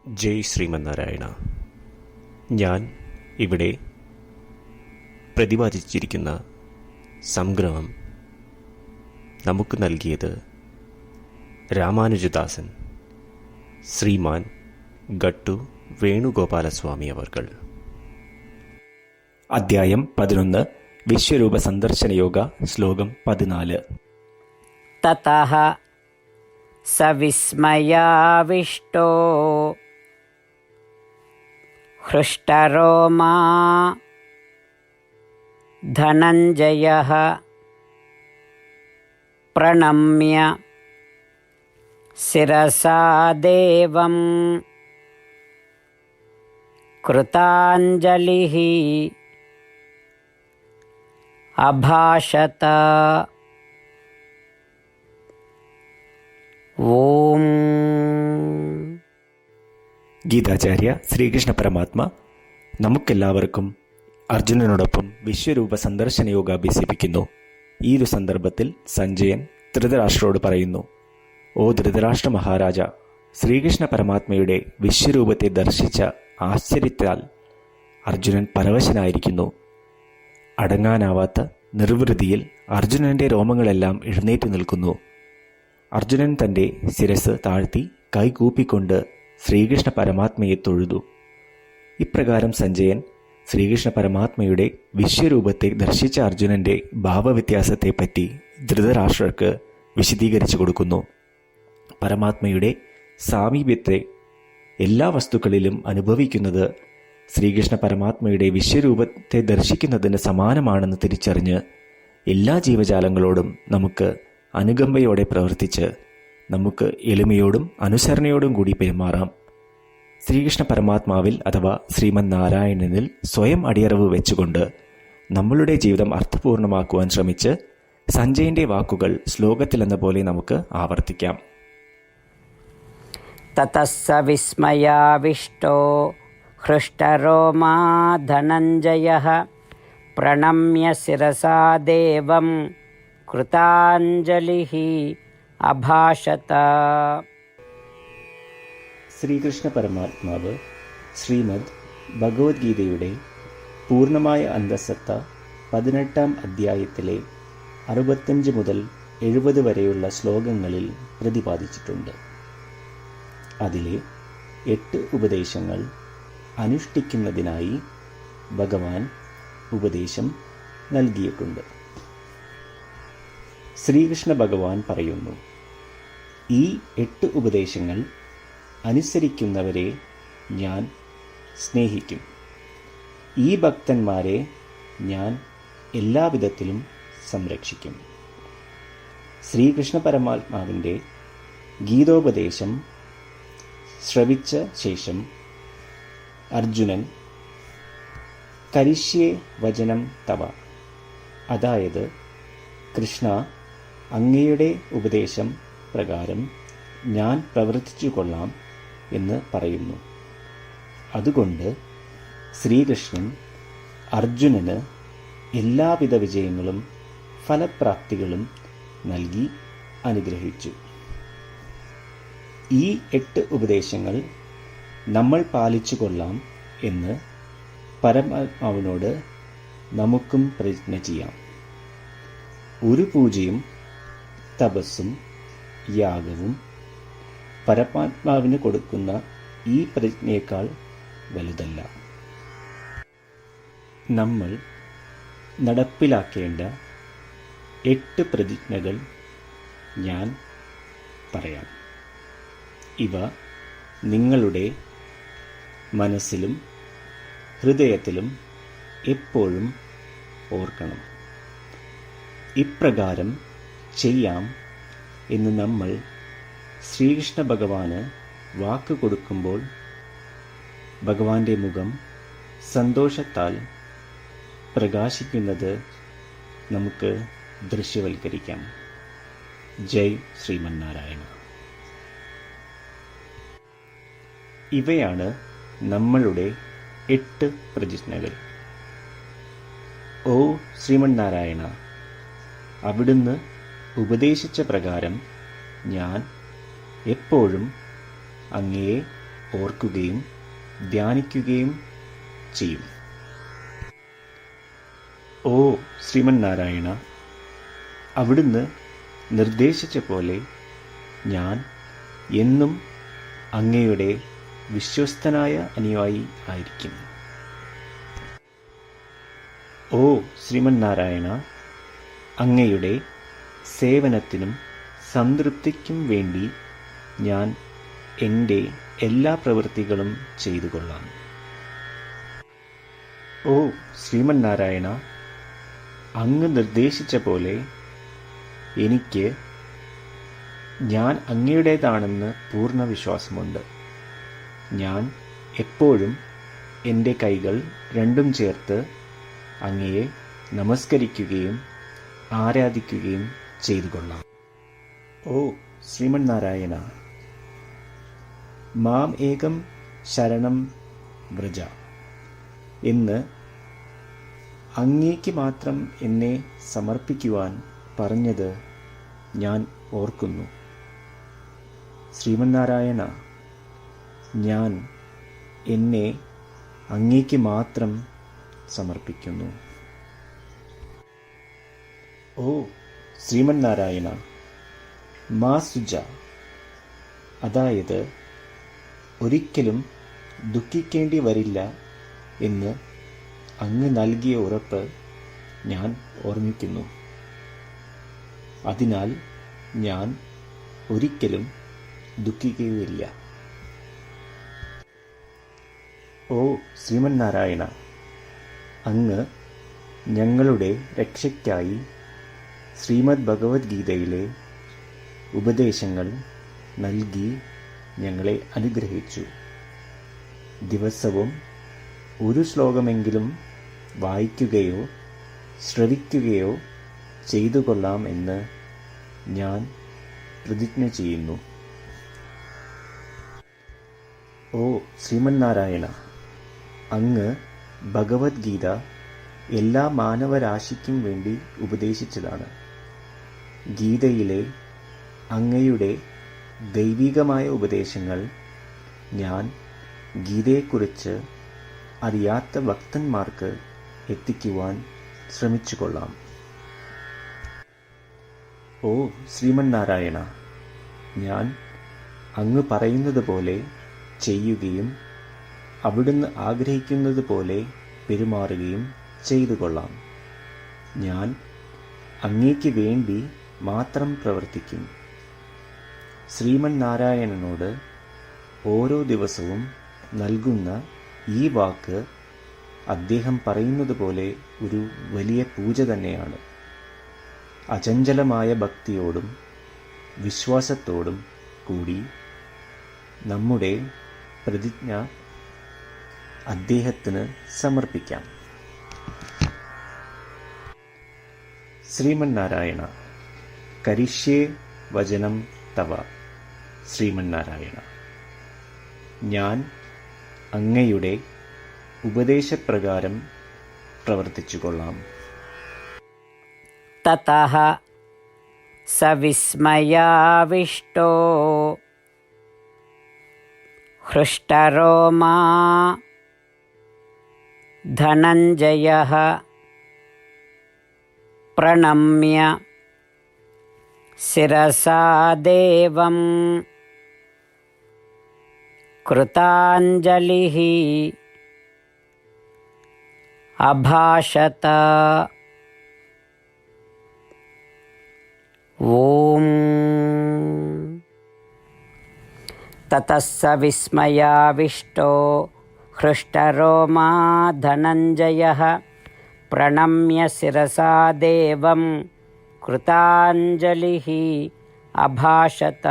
ജയ് ശ്രീമന്നാരായണ. ഞാൻ ഇവിടെ പ്രതിപാദിച്ചിരിക്കുന്ന സംഗ്രഹം നമുക്ക് നൽകിയത് രാമാനുജദാസൻ ശ്രീമാൻ ഗട്ടു വേണുഗോപാലസ്വാമി അവർകൾ. അധ്യായം 11 വിശ്വരൂപ സന്ദർശന യോഗ. ശ്ലോകം 14. തതഃ സവിസ്മയാവിഷ്ടോ ഹൃഷ്ടരോമാ ധനഞ്ജയഃ പ്രണമ്യ ശിരസാ ദേവം കൃതാഞ്ജലിഃ അഭാഷത. ഓം. ഗീതാചാര്യ ശ്രീകൃഷ്ണ പരമാത്മ നമുക്കെല്ലാവർക്കും അർജുനനോടൊപ്പം വിശ്വരൂപ സന്ദർശന യോഗ അഭ്യസിപ്പിക്കുന്നു. ഈ ഒരു സന്ദർഭത്തിൽ സഞ്ജയൻ ധൃതരാഷ്ട്രരോട് പറയുന്നു: ഓ ധൃതരാഷ്ട്ര മഹാരാജ, ശ്രീകൃഷ്ണ പരമാത്മയുടെ വിശ്വരൂപത്തെ ദർശിച്ച ആശ്ചര്യത്താൽ അർജുനൻ പരവശനായിരിക്കുന്നു. അടങ്ങാനാവാത്ത നിർവൃതിയിൽ അർജുനന്റെ രോമങ്ങളെല്ലാം എഴുന്നേറ്റ് നിൽക്കുന്നു. അർജുനൻ തൻ്റെ ശിരസ് താഴ്ത്തി കൈകൂപ്പിക്കൊണ്ട് ശ്രീകൃഷ്ണ പരമാത്മയെ തൊഴുതു. ഇപ്രകാരം സഞ്ജയൻ ശ്രീകൃഷ്ണ പരമാത്മയുടെ വിശ്വരൂപത്തെ ദർശിച്ച അർജുനന്റെ ഭാവവ്യത്യാസത്തെപ്പറ്റി ധൃതരാഷ്ട്രർക്ക് വിശദീകരിച്ചു കൊടുക്കുന്നു. പരമാത്മയുടെ സാമീപ്യത്തെ എല്ലാ വസ്തുക്കളിലും അനുഭവിക്കുന്നത് ശ്രീകൃഷ്ണ പരമാത്മയുടെ വിശ്വരൂപത്തെ ദർശിക്കുന്നതിന് സമാനമാണെന്ന് തിരിച്ചറിഞ്ഞ് എല്ലാ ജീവജാലങ്ങളോടും നമുക്ക് അനുകമ്പയോടെ പ്രവർത്തിച്ച് നമുക്ക് എളിമയോടും അനുസരണയോടും കൂടി പെരുമാറാം. ശ്രീകൃഷ്ണ പരമാത്മാവിൽ അഥവാ ശ്രീമന് നാരായണനിൽ സ്വയം അടിയറവ് വെച്ചുകൊണ്ട് നമ്മളുടെ ജീവിതം അർത്ഥപൂർണമാക്കുവാൻ ശ്രമിച്ച് സഞ്ജയന്റെ വാക്കുകൾ ശ്ലോകത്തിലെന്ന പോലെ നമുക്ക് ആവർത്തിക്കാം. തതഃ സവിസ്മയാവിഷ്ടോ ഹൃഷ്ടരോമാ ധനഞ്ജയഃ പ്രണമ്യ ശിരസാ ദേവം കൃതാഞ്ജലിഃ അഭാഷത. ശ്രീകൃഷ്ണ പരമാത്മാവ് ശ്രീമദ് ഭഗവത്ഗീതയുടെ പൂർണ്ണമായ അന്തഃസത്ത 18-ാം അധ്യായത്തിലെ 65 മുതൽ 70 വരെയുള്ള ശ്ലോകങ്ങളിൽ പ്രതിപാദിച്ചിട്ടുണ്ട്. അതിലെ 8 ഉപദേശങ്ങൾ അനുഷ്ഠിക്കുന്നതിനായി ഭഗവാൻ ഉപദേശം നൽകിയിട്ടുണ്ട്. ശ്രീകൃഷ്ണ ഭഗവാൻ പറയുന്നു: ഈ 8 ഉപദേശങ്ങൾ അനുസരിക്കുന്നവരെ ഞാൻ സ്നേഹിക്കും. ഈ ഭക്തന്മാരെ ഞാൻ എല്ലാവിധത്തിലും സംരക്ഷിക്കും. ശ്രീകൃഷ്ണ പരമാത്മാവിൻ്റെ ഗീതോപദേശം ശ്രവിച്ച ശേഷം അർജുനൻ കരിഷ്യേ വചനം തവ, അതായത് കൃഷ്ണ, അങ്ങയുടെ ഉപദേശം പ്രകാരം ഞാൻ പ്രവർത്തിച്ചു കൊള്ളാം എന്ന് പറയുന്നു. അതുകൊണ്ട് ശ്രീകൃഷ്ണൻ അർജുനന് എല്ലാവിധ വിജയങ്ങളും ഫലപ്രാപ്തികളും നൽകി അനുഗ്രഹിച്ചു. ഈ 8 ഉപദേശങ്ങൾ നമ്മൾ പാലിച്ചു കൊള്ളാം എന്ന് പരമാത്മാവിനോട് നമുക്കും പ്രതിജ്ഞ ചെയ്യാം. ഒരു പൂജയും തപസ്സും യാഗവും പരമാത്മാവിന് കൊടുക്കുന്ന ഈ പ്രതിജ്ഞയേക്കാൾ വലുതല്ല. നമ്മൾ നടപ്പിലാക്കേണ്ട 8 പ്രതിജ്ഞകൾ ഞാൻ പറയാം. ഇവ നിങ്ങളുടെ മനസ്സിലും ഹൃദയത്തിലും എപ്പോഴും ഓർക്കണം. ഇപ്രകാരം ചെയ്യാം എന്ന് നമ്മൾ ശ്രീകൃഷ്ണ ഭഗവാന് വാക്ക് കൊടുക്കുമ്പോൾ ഭഗവാന്റെ മുഖം സന്തോഷത്താൽ പ്രകാശിക്കുന്നത് നമുക്ക് ദൃശ്യവൽക്കരിക്കാം. ജയ് ശ്രീമന്നാരായണ. ഇവയാണ് നമ്മളുടെ 8 പ്രതിജ്ഞകൾ. ഓ ശ്രീമന്നാരായണ, അവിടുന്ന് ഉപദേശിച്ച പ്രകാരം ഞാൻ എപ്പോഴും അങ്ങയെ ഓർക്കുകയും ധ്യാനിക്കുകയും ചെയ്യും. ഓ ശ്രീമന്നാരായണ, അവിടുന്ന് നിർദ്ദേശിച്ച പോലെ ഞാൻ എന്നും അങ്ങയുടെ വിശ്വസ്തനായ അനുയായി ആയിരിക്കും. ഓ ശ്രീമന്നാരായണ, അങ്ങയുടെ സേവനത്തിനും സംതൃപ്തിക്കും വേണ്ടി ഞാൻ എൻ്റെ എല്ലാ പ്രവൃത്തികളും ചെയ്തു കൊള്ളാം. ഓ ശ്രീമന്നാരായണ, അങ്ങ് നിർദ്ദേശിച്ച പോലെ എനിക്ക് ഞാൻ അങ്ങയുടേതാണെന്ന് പൂർണ്ണ വിശ്വാസമുണ്ട്. ഞാൻ എപ്പോഴും എൻ്റെ കൈകൾ രണ്ടും ചേർത്ത് അങ്ങയെ നമസ്കരിക്കുകയും ആരാധിക്കുകയും ചെയ്തു കൊള്ളാം. ഓ ശ്രീമന്നാരായണ, മാം ഏകം ശരണം വ്രജ എന്ന് അങ്ങേക്ക് മാത്രം എന്നെ സമർപ്പിക്കുവാൻ പറഞ്ഞത് ഞാൻ ഓർക്കുന്നു. ശ്രീമന്നാരായണ, ഞാൻ എന്നെ അങ്ങേക്ക് മാത്രം സമർപ്പിക്കുന്നു. ഓ ശ്രീമന്നാരായണ, മാ സുജ, അതായത് ഒരിക്കലും ദുഃഖിക്കേണ്ടി വരില്ല എന്ന് അങ്ങ് നൽകിയ ഉറപ്പ് ഞാൻ ഓർമ്മിക്കുന്നു. അതിനാൽ ഞാൻ ഒരിക്കലും ദുഃഖിക്കുകയില്ല. ഓ ശ്രീമന്നാരായണ, അങ്ങ് ഞങ്ങളുടെ രക്ഷയ്ക്കായി ശ്രീമദ് ഭഗവത്ഗീതയിലെ ഉപദേശങ്ങൾ നൽകി ഞങ്ങളെ അനുഗ്രഹിച്ചു. ദിവസവും ഒരു ശ്ലോകമെങ്കിലും വായിക്കുകയോ ശ്രവിക്കുകയോ ചെയ്തു കൊള്ളാം എന്ന് ഞാൻ പ്രതിജ്ഞ ചെയ്യുന്നു. ഓ ശ്രീമന്നാരായണ, അങ്ങ് ഭഗവത്ഗീത എല്ലാ മാനവരാശിക്കും വേണ്ടി ഉപദേശിച്ചതാണ്. ഗീതയിലെ അങ്ങയുടെ ദൈവികമായ ഉപദേശങ്ങൾ ഞാൻ ഗീതയെക്കുറിച്ച് അറിയാത്ത ഭക്തന്മാർക്ക് എത്തിക്കുവാൻ ശ്രമിച്ചുകൊള്ളാം. ഓ ശ്രീമന്നാരായണ, ഞാൻ അങ്ങ് പറയുന്നത് പോലെ ചെയ്യുകയും അവിടുന്ന് ആഗ്രഹിക്കുന്നത് പോലെ പെരുമാറുകയും ചെയ്തു കൊള്ളാം. ഞാൻ അങ്ങേക്ക് വേണ്ടി മാത്രം പ്രവർത്തിക്കും. ശ്രീമന്നാരായണനോട് ഓരോ ദിവസവും നൽകുന്ന ഈ വാക്ക് അദ്ദേഹം പറയുന്നത് പോലെ ഒരു വലിയ പൂജ തന്നെയാണ്. അചഞ്ചലമായ ഭക്തിയോടും വിശ്വാസത്തോടും കൂടി നമ്മുടെ പ്രതിജ്ഞ അദ്ദേഹത്തിന് സമർപ്പിക്കാം. ശ്രീമന്നാരായണ, കരിഷ്യേ വചനം തവ. ശ്രീമന്നാരായണ, ഞാൻ അങ്ങയുടെ ഉപദേശപ്രകാരം പ്രവർത്തിച്ചുകൊള്ളാം. തതഃ സവിസ്മയാവിഷ്ടോ ഹൃഷ്ടരോമാ ധനഞ്ജയഃ പ്രണമ്യ ശിരസാ ദേവം കൃതാഞ്ജലിഃ അഭാഷത. ഓം തതഃ സ വിസ്മയാവിഷ്ടോ ഹൃഷ്ടരോമാ ധനഞ്ജയഃ പ്രണമ്യ ശിരസാ ദേവം കൃതാഞ്ജലിഃ അഭാഷത.